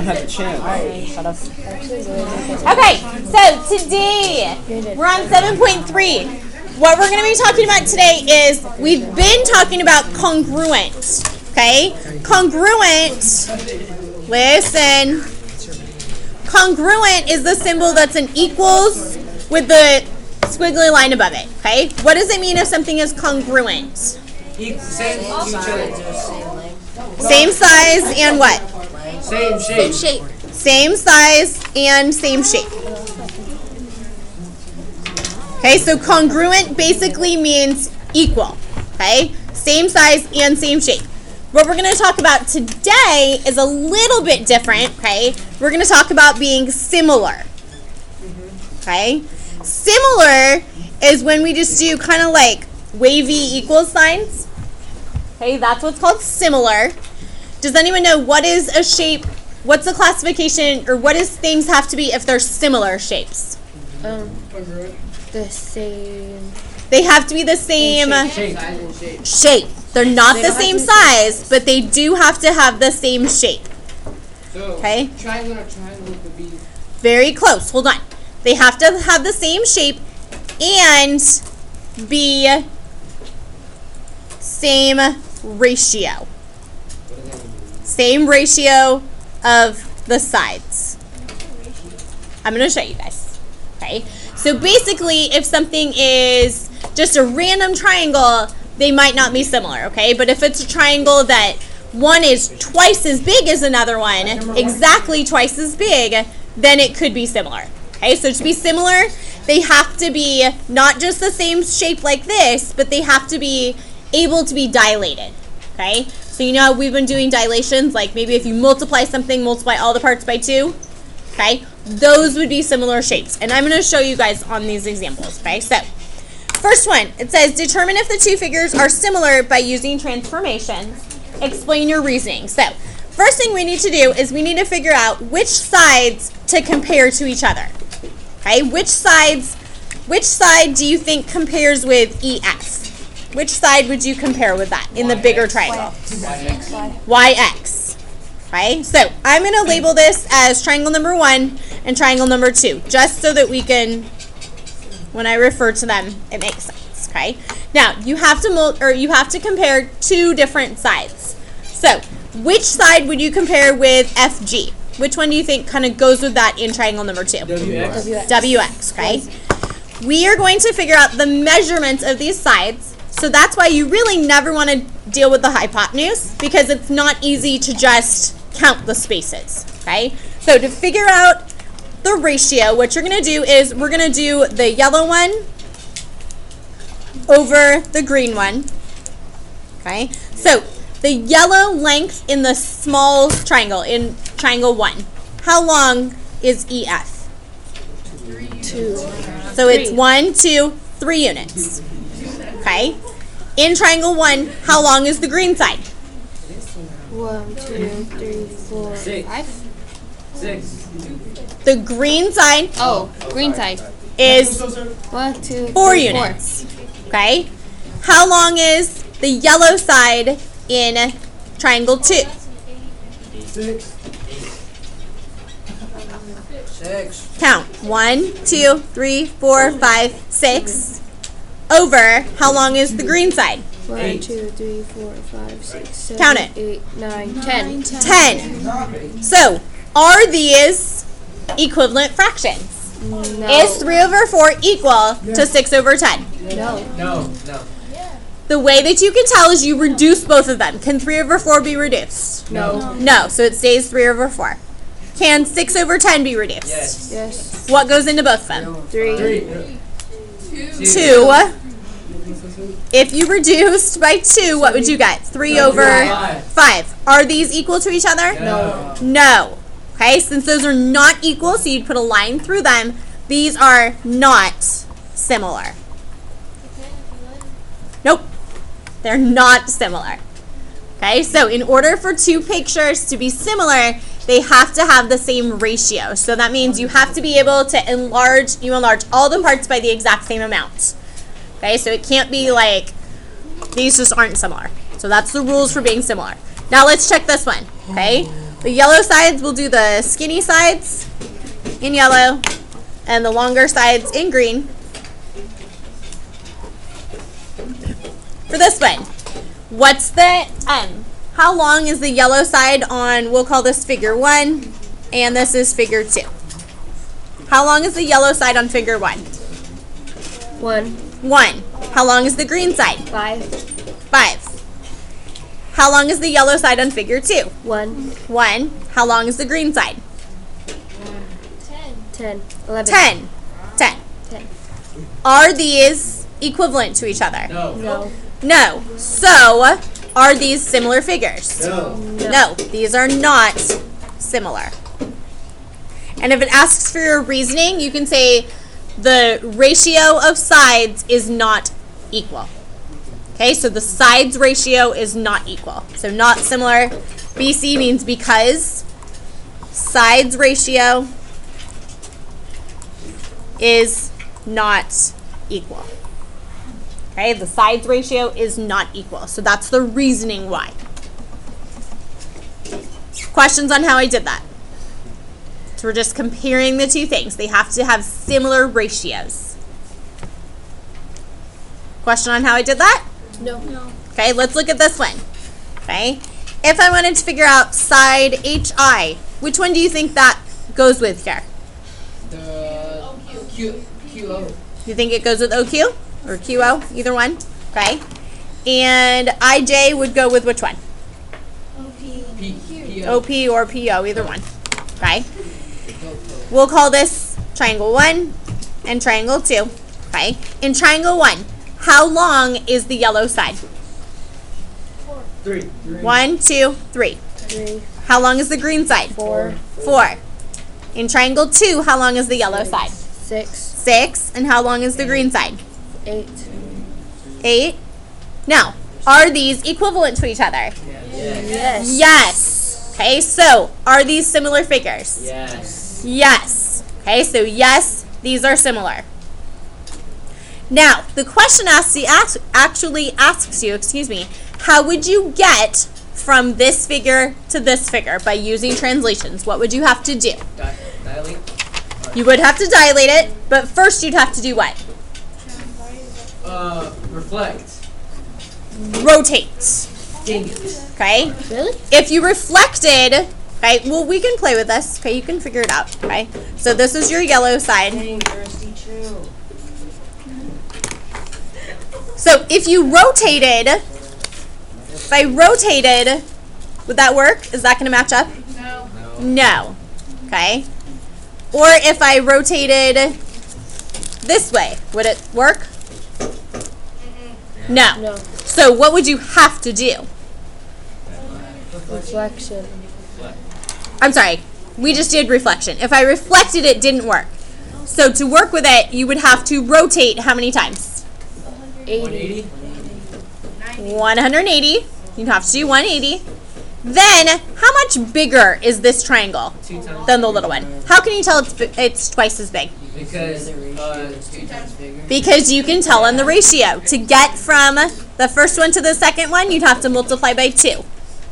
not had a chance. Okay, so today we're on 7.3. What we're going to be talking about today is we've been talking about congruent. Okay? Congruent, listen. Congruent is the symbol that's an equals with the squiggly line above it. Okay? What does it mean if something is congruent? Same size and what? Same shape. Same size and same shape. Okay, so congruent basically means equal. Okay? Same size and same shape. What we're going to talk about today is a little bit different. Okay? We're going to talk about being similar. Okay? Similar is when we just do kind of like wavy equal signs. Okay, that's what's called similar. Does anyone know what is a shape? What's the classification, or what does things have to be if they're similar shapes? The same. They have to be the same shape. They're not the same size, but they do have to have the same shape. Okay? Triangle would be Very close. Hold on. They have to have the same shape and be same ratio. Same ratio of the sides. I'm going to show you guys. Okay? So basically, if something is just a random triangle, they might not be similar, okay? But if it's a triangle that one is twice as big as another one, exactly twice as big, then it could be similar. Okay, so to be similar, they have to be not just the same shape like this, but they have to be able to be dilated, okay? So you know how we've been doing dilations, like maybe if you multiply something, multiply all the parts by 2, okay? Those would be similar shapes. And I'm going to show you guys on these examples, okay? So, first one, it says, determine if the two figures are similar by using transformations. Explain your reasoning. So, first thing we need to do is we need to figure out which sides to compare to each other. Okay, which side do you think compares with EF? Which side would you compare with that in the bigger triangle? YX. Okay, so I'm going to label this as triangle number 1 and triangle number 2, just so that we can, when I refer to them, it makes sense. Okay, now you have to compare two different sides. So, which side would you compare with FG? Which one do you think kind of goes with that in triangle number 2? WX, okay? We are going to figure out the measurements of these sides. So that's why you really never want to deal with the hypotenuse, because it's not easy to just count the spaces, okay? So to figure out the ratio, what you're going to do is we're going to do the yellow one over the green one, okay? So the yellow length in the small triangle, in triangle 1, how long is EF? 2. So it's 1, 2, 3 units. Okay? In triangle 1, how long is the green side? 1, 2, 3, 4, 5. 6. The green side Green side. is 1, 2, 4 units. Okay? How long is the yellow side in triangle 2? 6. Count. 1, 2, 3, 4, 5, 6. Over, how long is the green side? 1, 2, 3, 4, 5, 6, 7, Count it. 8, 9, 10. 10. So, are these equivalent fractions? No. Is 3 over 4 equal to 6 over 10? No. No. The way that you can tell is you reduce both of them. Can 3 over 4 be reduced? No. No, so it stays 3 over 4. Can 6 over 10 be reduced? Yes. Yes. What goes into both of them? 3. 2. If you reduced by 2, what would you get? 3 over 5. Are these equal to each other? No. No. Okay, since those are not equal, so you'd put a line through them, these are not similar. Nope. They're not similar. Okay, so in order for two pictures to be similar, they have to have the same ratio. So that means you have to be able to enlarge all the parts by the exact same amount. Okay, so it can't be like these just aren't similar. So that's the rules for being similar. Now let's check this one. Okay, The yellow sides, we'll do the skinny sides in yellow and the longer sides in green. For this one, what's the how long is the yellow side on, we'll call this figure 1, and this is figure 2. How long is the yellow side on figure 1? 1. 1. How long is the green side? 5. 5. How long is the yellow side on figure 2? 1. 1. How long is the green side? 10. 11. 10. 10. 10. Are these equivalent to each other? No. No. No. So, are these similar figures? No. No, these are not similar. And if it asks for your reasoning, you can say the ratio of sides is not equal. Okay, so the sides ratio is not equal. So not similar. BC means because. Sides ratio is not equal. Okay, the sides ratio is not equal. So that's the reasoning why. Questions on how I did that? So we're just comparing the two things. They have to have similar ratios. Question on how I did that? No. Okay, let's look at this one. Okay, if I wanted to figure out side HI, which one do you think that goes with here? The QO. You think it goes with OQ or QO? Either one. Okay, and IJ would go with which one? OP or PO, either one. Okay. We'll call this triangle 1 and triangle 2. Okay. In triangle 1, how long is the yellow side? 3. 1, 2, 3. 3. How long is the green side? 4. 4. In triangle 2, how long is the yellow side? 6. 6. And how long is the green side? 8. 8. Now, are these equivalent to each other? Yes. Yes. Okay, so are these similar figures? Yes. Yes. Okay, so yes, these are similar. Now, the question actually asks you, how would you get from this figure to this figure by using translations? What would you have to do? Dilate. You would have to dilate it, but first you'd have to do what? Reflect. Rotate. Dang it. Okay? Really? If you reflected, okay, well, we can play with this. Okay, you can figure it out. Okay? So this is your yellow side. Dang, thirsty true. So if you rotated, if I rotated, would that work? Is that going to match up? No. No. Okay? Or if I rotated this way, would it work? No. No. So what would you have to do? Reflection. I'm sorry. We just did reflection. If I reflected, it didn't work. So to work with it, you would have to rotate how many times? 80. 180. You'd have to do 180. Then, how much bigger is this triangle 2 times. than the little one? How can you tell it's twice as big? Because 2 times bigger. Because you can tell in the ratio. To get from the first one to the second one, you'd have to multiply by 2.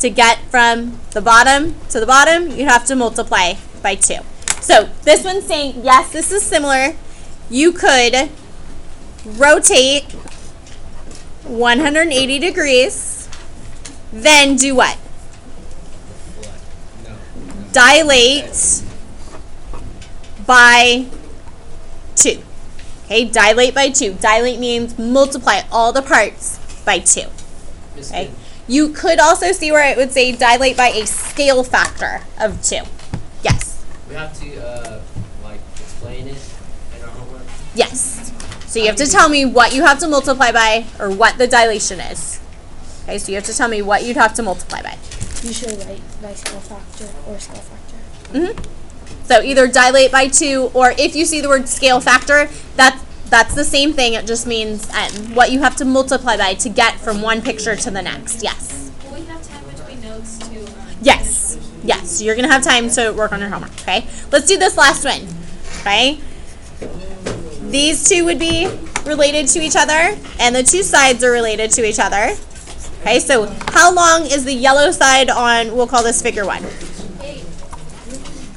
To get from the bottom to the bottom, you'd have to multiply by 2. So this one's saying, yes, this is similar. You could rotate 180 degrees, then do what? Dilate by 2. Okay, dilate by 2. Dilate means multiply all the parts by 2. Okay. You could also see where it would say dilate by a scale factor of 2. Yes. We have to explain it in our homework. Yes. So you have to tell me what you have to multiply by or what the dilation is. Okay, so you have to tell me what you'd have to multiply by. Usually write by scale factor or scale factor. So either dilate by 2 or if you see the word scale factor, that's the same thing. It just means what you have to multiply by to get from one picture to the next. Yes. Will we have time between notes to? Yes. Yes. You're going to have time to work on your homework. Okay. Let's do this last one. Okay. These two would be related to each other, and the two sides are related to each other. Okay. So how long is the yellow side on? We'll call this figure 1.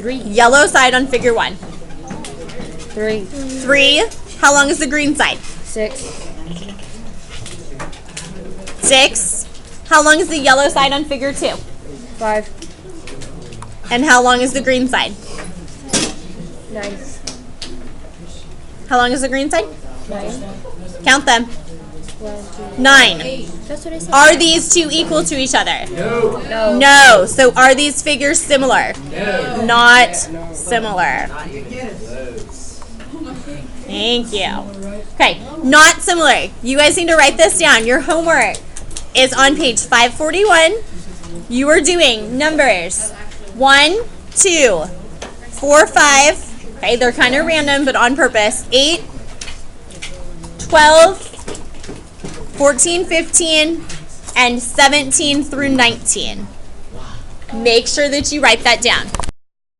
3. Yellow side on figure 1. 3. 3. How long is the green side? 6. 6. How long is the yellow side on figure 2? 5. And how long is the green side? 9. How long is the green side? 9. Count them. 1, 2. 9. That's what I said. Are these two equal to each other? No. No. So are these figures similar? No. Not similar. Not even close. Thank you. Okay, not similar. You guys need to write this down. Your homework is on page 541. You are doing numbers 1, 2, 4, 5. Okay, they're kind of random, but on purpose. 8, 12, 14, 15, and 17 through 19. Make sure that you write that down.